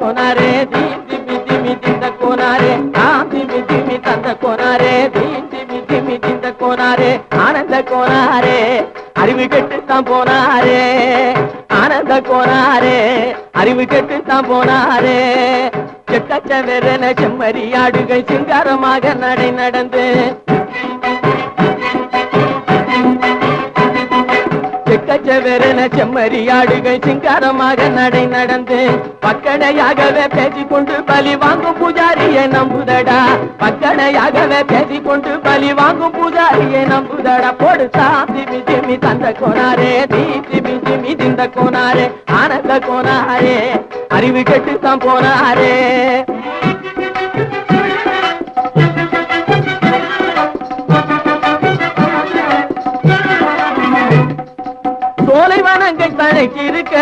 கோனாரே theme திமி திமி திந்த கோனாரே தாம் திமி திமி தந்த கோனாரே theme திமி திமி திந்த கோனாரே ஆனந்த கோனாரே அறிவு கெட்டுத்தான் போனாரே ஆனந்த கோனாரே அறிவு கெட்டுத்தான் போனாரே செக்கச்சவென செம்மறியாடுகள் சிங்காரமாக நடை நடந்து செக்கச்சவென செம்மறியாடுகள் சிங்காரமாக நடை நடந்து பக்கடையாகவே பேசிக்கொண்டு பலி வாங்கும் பூஜாரியை நம்புதடா பக்கடையாகவே பேசிக்கொண்டு பலி வாங்கும் பூஜாரியை நம்புதடா போடு தாம் திமி திமி தந்த கோனாரே தீம் திமி திமி திந்த கோனாரே ஆனந்த கோனாரே அறிவு கெட்டுத்தான் போனாரே சோலைவனங்கள் தழைச்சிருக்க